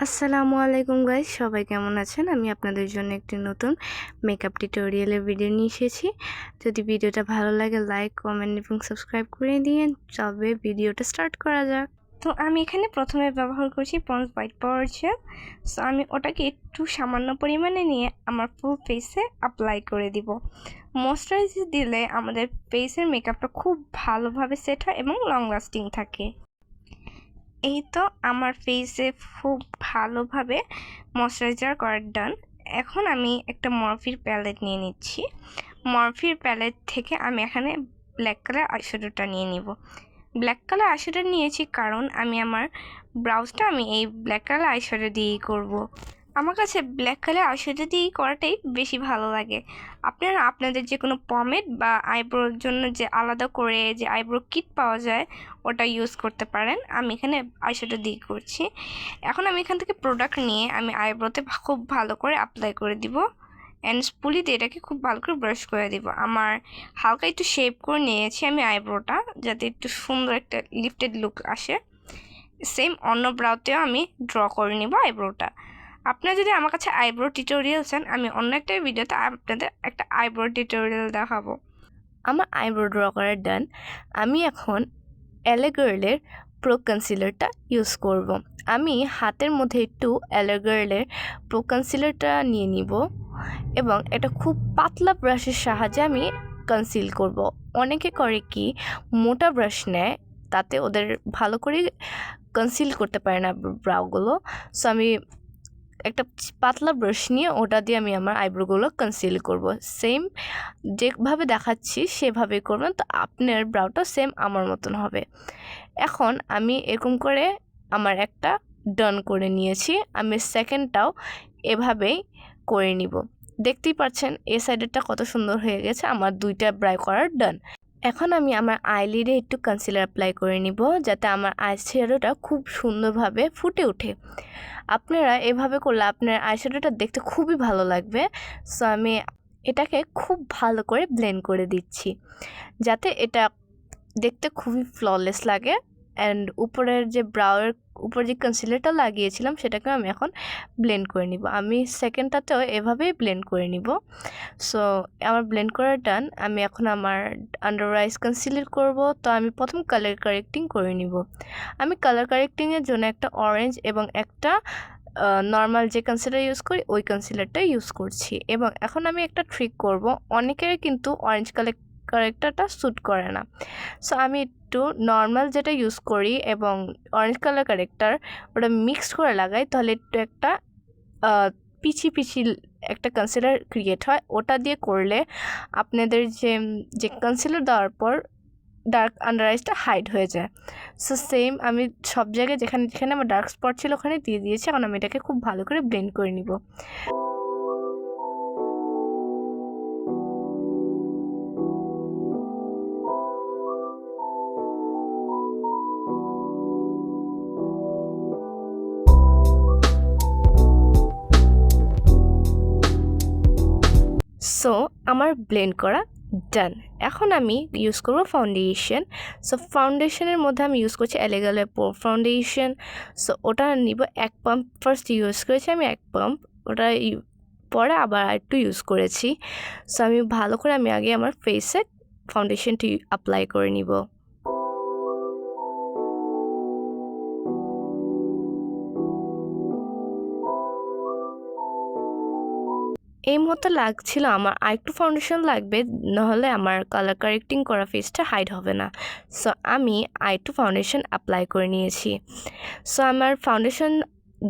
আসসালামু আলাইকুম গাইস, সবাই কেমন আছেন? আমি আপনাদের জন্য একটি নতুন মেকআপ টিউটোরিয়ালের ভিডিও নিয়ে এসেছি। যদি ভিডিওটা ভালো লাগে লাইক, কমেন্ট এবং সাবস্ক্রাইব করে দিন। তবে ভিডিওটা স্টার্ট করা যাক। তো আমি এখানে প্রথমে ব্যবহার করছি পন্ডস হোয়াইট পাওয়ার জেল। সো আমি ওটাকে একটু সামান্য পরিমাণে নিয়ে আমার ফুল ফেসে অ্যাপ্লাই করে দিব। ময়শ্চারাইজার দিলে আমাদের ফেসের মেকআপটা খুব ভালোভাবে সেট হয় এবং লং লাস্টিং থাকে। এই তো আমার ফেসে খুব ভালোভাবে ময়শ্চারাইজার করা ডান। এখন আমি একটা মরফির প্যালেট নিয়ে নিচ্ছি। মরফির প্যালেট থেকে আমি এখানে ব্ল্যাক কালার আইশ্যাডোটা নিয়ে নিব। ব্ল্যাক কালার আইশ্যাডো নিয়েছি কারণ আমি আমার ব্রাউজটা এই ব্ল্যাক কালার আইশ্যাডো দিয়েই করব। আমার কাছে ব্ল্যাক কালার আইশ্যাডো দিয়েই করাটাই বেশি ভালো লাগে। আপনারা আপনাদের যে কোনো পমেড বা আইব্রোর জন্য যে আলাদা করে যে আইব্রো কিট পাওয়া যায় ওটা ইউজ করতে পারেন। আমি এখানে আইশ্যাডো দিয়ে করছি। এখন আমি এখান থেকে প্রোডাক্ট নিয়ে আমি আইব্রোতে খুব ভালো করে অ্যাপ্লাই করে দিব অ্যান্ড স্পুলি দিয়ে এটাকে খুব ভালো করে ব্রাশ করে দিব। আমার হালকা একটু শেপ করে নিয়েছি আমি আইব্রোটা, যাতে একটু সুন্দর একটা লিফটেড লুক আসে। সেম অন্য ব্রাউতেও আমি ড্র করে নিব আইব্রোটা। আপনারা যদি আমার কাছে আইব্রো টিউটোরিয়াল চান, আমি অন্য একটা ভিডিওতে আপনাদের একটা আইব্রো টিউটোরিয়াল দেখাবো। আমার আইব্রো ড্র করার ডান। আমি এখন এলএ গার্লের প্রো কনসিলারটা ইউজ করব। আমি হাতের মধ্যে একটু এলএ গার্লের প্রো কনসিলারটা নিয়ে নিব এবং এটা খুব পাতলা ব্রাশের সাহায্যে আমি কনসিল করব। অনেকে করে কি মোটা ব্রাশ নেয়, তাতে ওদের ভালো করে কনসিল করতে পারে না ব্রাউগুলো। সো আমি একটা পাতলা ব্রাশ নিয়ে ওটা দিয়ে আমি আমার আইব্রোগুলো কনসিল করব। সেম যেভাবে দেখাচ্ছি সেভাবেই করবেন, তো আপনার ব্রাউটা সেম আমার মতন হবে। এখন আমি এরকম করে আমার একটা ডান করে নিয়েছি। আমি সেকেন্ডটাও এভাবেই করে নিব। দেখতেই পাচ্ছেন এই সাইডেরটা কত সুন্দর হয়ে গেছে। আমার দুইটা ব্রাই করার ডান। এখন আমি আমার আইলিডে একটু কনসিলার অ্যাপ্লাই করে নিব, যাতে আমার আইশ্যাডোটা খুব সুন্দরভাবে ফুটে ওঠে। আপনারা এভাবে করলে আপনার আইশ্যাডোটা দেখতে খুবই ভালো লাগবে। সো আমি এটাকে খুব ভালো করে ব্লেন্ড করে দিচ্ছি, যাতে এটা দেখতে খুবই ফ্ললেস লাগে। অ্যান্ড উপরের যে ব্রাউয়ের উপর যে কনসিলারটা লাগিয়েছিলাম সেটাকে আমি এখন ব্লেন্ড করে নিব। আমি সেকেন্ডটাতেও এভাবেই ব্লেন্ড করে নিব। সো আমার ব্লেন্ড করা ডান। আমি এখন আমার আন্ডার আইস কনসিলার করব। তো আমি প্রথম কালার কারেক্টিং করে নিব। আমি কালার কারেক্টিংয়ের জন্য একটা অরেঞ্জ এবং একটা নর্মাল যে কনসিলার ইউজ করি ওই কনসিলারটা ইউজ করছি। এবং এখন আমি একটা ট্রিক করব। অনেকের কিন্তু অরেঞ্জ কারেক্টারটা স্যুট করে না। সো আমি একটু নর্মাল যেটা ইউজ করি এবং অরেঞ্জ কালার কারেক্টার ওটা মিক্সড করে লাগাই, তাহলে একটু একটা পিছি পিছি একটা কনসিলার ক্রিয়েট হয়। ওটা দিয়ে করলে আপনাদের যে কনসিলার দেওয়ার পর ডার্ক আন্ডার আইসটা হাইড হয়ে যায়। সো সেম আমি সব জায়গায় যেখানে যেখানে আমার ডার্ক স্পট ছিল ওখানে দিয়ে দিয়েছি। এখন আমি এটাকে খুব ভালো করে ব্লেন্ড করে নিব। সো আমার ব্লেন্ড করা ডান। এখন আমি ইউজ করব ফাউন্ডেশন। সো ফাউন্ডেশনের মধ্যে আমি ইউজ করছি এলেগালে ফাউন্ডেশন। সো ওটা নিব এক পাম্প। ফার্স্ট ইউজ করেছি আমি এক পাম্প, ওটা পরে আবার একটু ইউজ করেছি। সো আমি ভালো করে আমি আগে আমার ফেসে ফাউন্ডেশনটি অ্যাপ্লাই করে নিব। এই মতো লাগছিল। আমার আরেকটু ফাউন্ডেশন লাগবে, নাহলে আমার কালার কারেক্টিং করা ফেসটা হাইড হবে না। সো আমি আরেকটু ফাউন্ডেশন অ্যাপ্লাই করে নিয়েছি। সো আমার ফাউন্ডেশন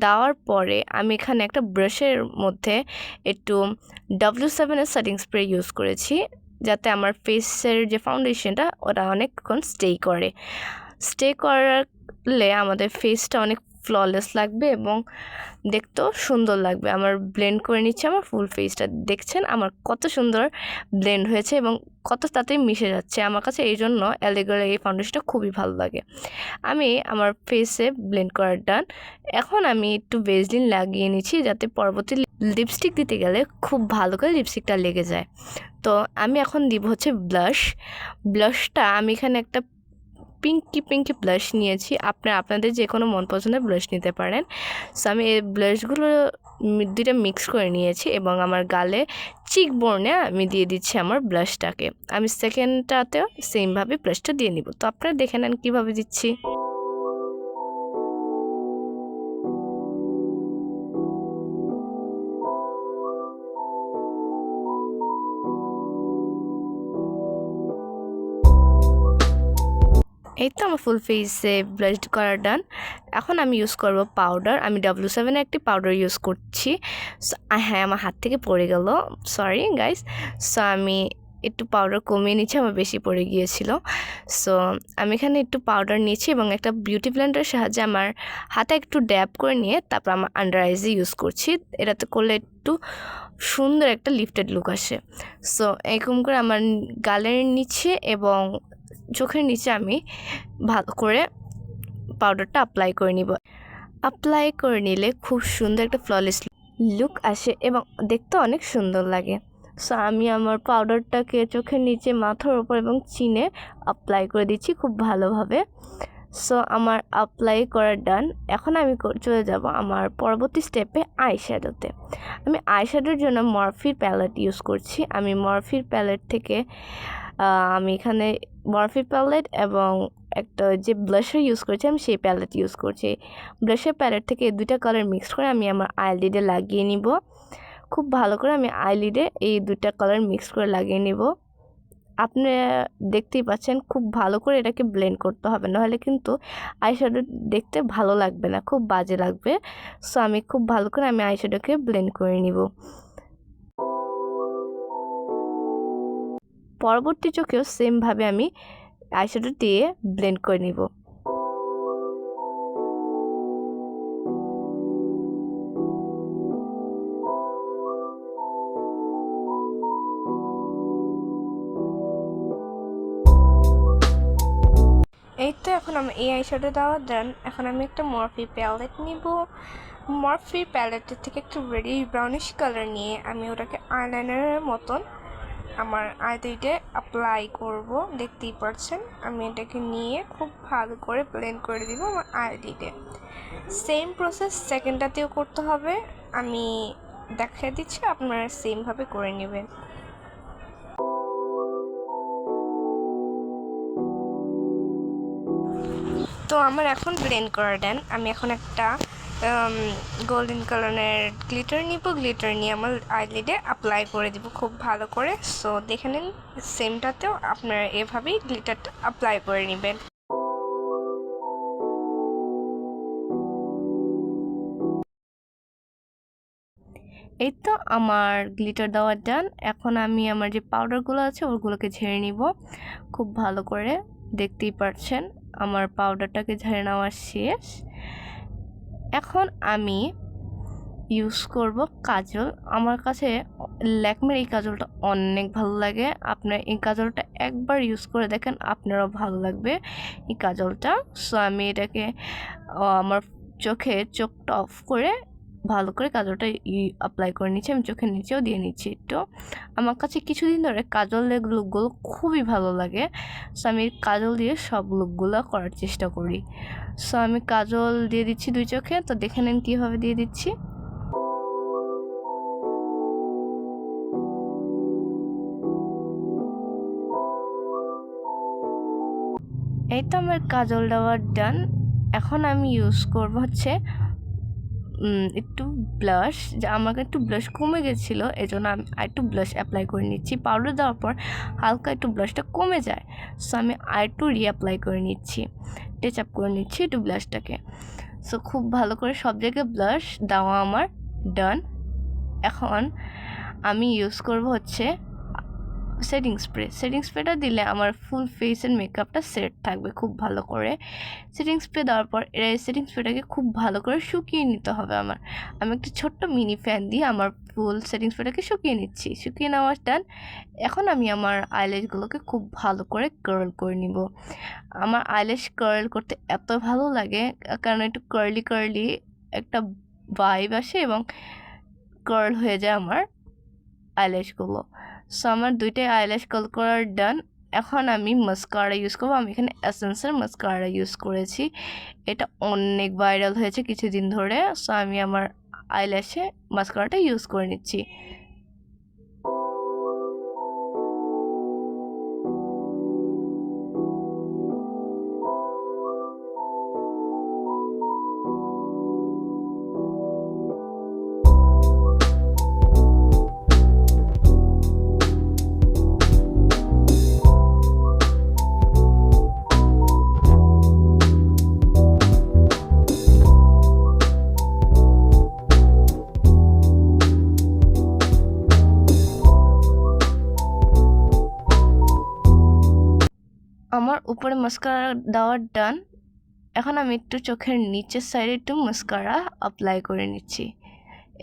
দেওয়ার পরে আমি এখানে একটা ব্রাশের মধ্যে একটু W7-এর সেটিং স্প্রে ইউজ করেছি, যাতে আমার ফেসের যে ফাউন্ডেশনটা ওটা অনেকক্ষণ স্টে করলে আমাদের ফেসটা অনেক ফ্ললেস লাগবে এবং দেখতেও সুন্দর লাগবে। আমার ব্লেন্ড করে নিচ্ছে আমার ফুল ফেসটা। দেখছেন আমার কত সুন্দর ব্লেন্ড হয়েছে এবং কত তাড়াতাড়ি মিশে যাচ্ছে। আমার কাছে এই জন্য এলেগার এই ফাউন্ডেশনটা খুবই ভালো লাগে। আমি আমার ফেসে ব্লেন্ড করার ডান। এখন আমি একটু ভেজলিন লাগিয়ে নিচ্ছি, যাতে পরবর্তী লিপস্টিক দিতে গেলে খুব ভালো করে লিপস্টিকটা লেগে যায়। তো আমি এখন দিব হচ্ছে ব্লাশটা। আমি এখানে একটা পিঙ্কি ব্লাশ নিয়েছি। আপনাদের যে কোনো মন পছন্দের ব্লাশ নিতে পারেন। সো আমি এই ব্লাশগুলো দুইটা মিক্স করে নিয়েছি এবং আমার গালে চিক বোর্নে আমি দিয়ে দিচ্ছি আমার ব্লাশটাকে। আমি সেকেন্ডটাতেও সেমভাবে ব্লাশটা দিয়ে নিব। তো আপনারা দেখে নেন কীভাবে দিচ্ছি। এই তো আমার ফুল ফেসে ব্লাশ করা ডান। এখন আমি ইউজ করব পাউডার। আমি W7 একটি পাউডার ইউজ করছি। হ্যাঁ, আমার হাত থেকে পড়ে গেল, সরি গাইস। সো আমি একটু পাউডার কমিয়ে নিচ্ছি, আমার বেশি পড়ে গিয়েছিল। সো আমি এখানে একটু পাউডার নিয়েছি এবং একটা বিউটি ব্লেন্ডারের সাহায্যে আমার হাতে একটু ড্যাব করে নিয়ে তারপর আমার আন্ডার আইজে ইউজ করছি। এটাতে করলে একটু সুন্দর একটা লিফটেড লুক আসে। সো এরকম করে আমার গালের নিচে এবং চোখের নিচে আমি ভালো করে পাউডারটা অ্যাপ্লাই করে নিব। অ্যাপ্লাই করে নিলে খুব সুন্দর একটা ফ্ললেস লুক আসে এবং দেখতে অনেক সুন্দর লাগে। সো আমি আমার পাউডারটাকে চোখের নিচে, মাথার ওপর এবং চিনে অ্যাপ্লাই করে দিচ্ছি খুব ভালোভাবে। সো আমার অ্যাপ্লাই করা ডান। এখন আমি চলে যাব আমার পরবর্তী স্টেপে আইশ্যাডোতে। আমি আইশ্যাডোর জন্য মরফির প্যালেট ইউজ করছি। আমি মরফির প্যালেট থেকে আমি এখানে মরফির প্যালেট এবং একটা যে ব্লাশার ইউজ করছি আমি সেই প্যালেট ইউজ করছি। ব্লাশার প্যালেট থেকে দুইটা কালার মিক্স করে আমি আমার আইলিডে লাগিয়ে নিব। খুব ভালো করে আমি আইলিডে এই দুইটা কালার মিক্স করে লাগিয়ে নিব। আপনি দেখতেই পাচ্ছেন খুব ভালো করে এটাকে ব্লেন্ড করতে হবে, নাহলে কিন্তু আইশ্যাডো দেখতে ভালো লাগবে না, খুব বাজে লাগবে। সো আমি খুব ভালো করে আমি আইশ্যাডোকে ব্লেন্ড করে নিব। পরবর্তী চোখেও সেমভাবে আমি আইশ্যাডো দিয়ে ব্লেন্ড করে নিব। এই তো এখন আমি এই আইশ্যাডো দেওয়া দেন। এখন আমি একটা মরফি প্যালেট নিব। মরফি প্যালেটের থেকে একটু রেডিশ ব্রাউনিশ কালার নিয়ে আমি ওটাকে আইলাইনারের মতন আমার আইলিডে অ্যাপ্লাই করব। দেখতেই পাচ্ছেন আমি এটাকে নিয়ে খুব ভালো করে ব্লেন্ড করে দিব আমার আইলিডে। সেম প্রসেস সেকেন্ডটাতেও করতে হবে, আমি দেখিয়ে দিচ্ছি, আপনারা সেমভাবে করে নেবেন। তো আমার এখন ব্লেন্ড করা দেন। আমি এখন একটা গোল্ডেন কালারের গ্লিটার নিব। গ্লিটার নিয়ে আমার আইলিডে অ্যাপ্লাই করে দিব খুব ভালো করে। সো দেখে নিন সেমটাতেও আপনারা এভাবেই গ্লিটারটা অ্যাপ্লাই করে নেবেন। এই তো আমার গ্লিটার দেওয়া ডান। এখন আমি আমার যে পাউডারগুলো আছে ওগুলোকে ঝেড়ে নিব খুব ভালো করে। দেখতেই পাচ্ছেন আমার পাউডারটাকে ঝেড়ে নেওয়া শেষ। এখন আমি ইউজ করব কাজল। আমার কাছে ল্যাকমের এই কাজলটা অনেক ভালো লাগে। আপনার এই কাজলটা একবার ইউজ করে দেখেন, আপনারও ভালো লাগবে এই কাজলটা। সো আমি এটাকে আমার চোখটা অফ করে ভালো করে কাজলটা অ্যাপ্লাই করে নিচ্ছি। আমি চোখের নিচেও দিয়ে নিচ্ছি একটু। আমার কাছে কিছুদিন ধরে কাজলের লুকগুলো খুবই ভালো লাগে। সো আমি কাজল দিয়ে সব লুকগুলো করার চেষ্টা করি। সো আমি কাজল দিয়ে দিচ্ছি দুই চোখে। তো দেখে নেন কীভাবে দিয়ে দিচ্ছি। এই তো আমার কাজল দেওয়ার ডান। এখন আমি ইউজ করব হচ্ছে একটু ব্লাশ। আমাকে একটু ব্লাশ কমে গেছিলো, এই জন্য আমি আরেকটু ব্লাশ অ্যাপ্লাই করে নিচ্ছি। পাউডার দেওয়ার পর হালকা একটু ব্লাশটা কমে যায়, সো আমি আরেকটু রিঅ্যাপ্লাই করে নিচ্ছি, টাচ আপ করে নিচ্ছি একটু ব্লাশটাকে। সো খুব ভালো করে সব জায়গায় ব্লাশ দেওয়া আমার ডান। এখন আমি ইউজ করব হচ্ছে সেটিং স্প্রেটা দিলে আমার ফুল ফেসের মেকআপটা সেট থাকবে খুব ভালো করে। সেটিং স্প্রে দেওয়ার পর সেটিং স্প্রেটাকে খুব ভালো করে শুকিয়ে নিতে হবে আমি একটা ছোট্ট মিনি ফ্যান দিয়ে আমার ফুল সেটিং স্প্রেটাকে শুকিয়ে নিচ্ছি। শুকিয়ে নেওয়ার ডান। এখন আমি আমার আইল্যাশগুলোকে খুব ভালো করে কার্ল করে নিব। আমার আইল্যাশ কার্ল করতে এত ভালো লাগে, কারণ একটু কার্লি একটা ভাইব আসে এবং কার্ল হয়ে যায় আমার আইল্যাশগুলো। সো আমার দুইটাই আইল্যাশ কার্ল করার ডান। এখন আমি মাস্কারা ইউজ করবো। আমি এখানে এসেন্সের মাস্কারা ইউজ করেছি, এটা অনেক ভাইরাল হয়েছে কিছুদিন ধরে। সো আমি আমার আইল্যাশে মাস্কারাটা ইউজ করে নিচ্ছি। আমার উপরে মাস্কারা দেওয়া ডান। এখন আমি একটু চোখের নিচের সাইডে একটু মাস্কারা অ্যাপ্লাই করে নিচ্ছি।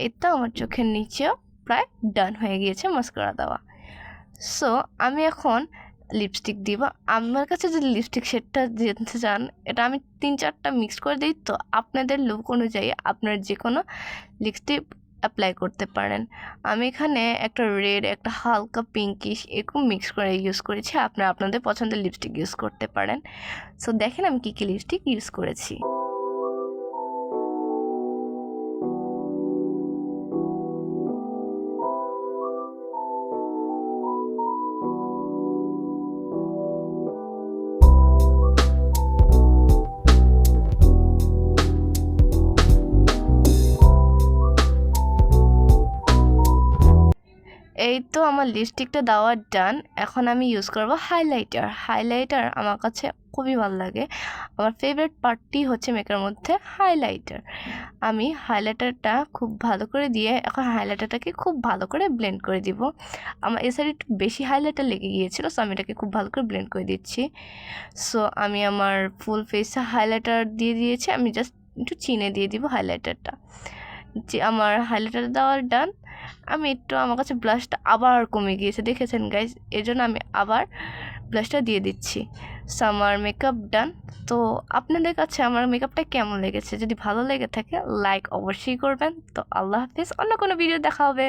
এই তো আমার চোখের নিচেও প্রায় ডান হয়ে গিয়েছে মাস্কারা দেওয়া। সো আমি এখন লিপস্টিক দিব। আমার কাছে যে লিপস্টিক শেডটা জানতে চান, এটা আমি 3-4টা মিক্স করে দিই, তো আপনাদের লুক অনুযায়ী আপনারা যে কোনো লিপস্টিক অ্যাপ্লাই করতে পারেন। আমি এখানে একটা রেড, একটা হালকা পিঙ্কিশ এরকম মিক্স করে ইউজ করেছি। আপনারা আপনাদের পছন্দের লিপস্টিক ইউজ করতে পারেন। সো দেখেন আমি কী কী লিপস্টিক ইউজ করেছি। এই তো আমার লিপস্টিকটা দেওয়া ডান। এখন আমি ইউজ করব হাইলাইটার। হাইলাইটার আমার কাছে খুবই ভালো লাগে। আমার ফেভারিট পার্টটি হচ্ছে মেকআপের মধ্যে হাইলাইটার। আমি হাইলাইটারটা খুব ভালো করে দিয়ে এখন হাইলাইটারটাকে খুব ভালো করে ব্লেন্ড করে দিব। আমার এই সাইডে একটু বেশি হাইলাইটার লেগে গিয়েছিল, সো আমি এটাকে খুব ভালো করে ব্লেন্ড করে দিচ্ছি। সো আমি আমার ফুল ফেসে হাইলাইটার দিয়ে দিয়েছি। আমি জাস্ট একটু চিনে দিয়ে দিব হাইলাইটারটা। যে আমার হাইলাইটার দেওয়ার ডান। আমি একটু, আমার কাছে ব্লাশটা আবার কমে গিয়েছে, দেখেছেন গাইজ, এই জন্য আমি আবার ব্লাশটা দিয়ে দিচ্ছি। সো আমার মেকআপ ডান। তো আপনাদের কাছে আমার মেকআপটা কেমন লেগেছে? যদি ভালো লেগে থাকে লাইক অবশ্যই করবেন। তো আল্লাহ হাফিজ, অন্য কোনো ভিডিও দেখা হবে।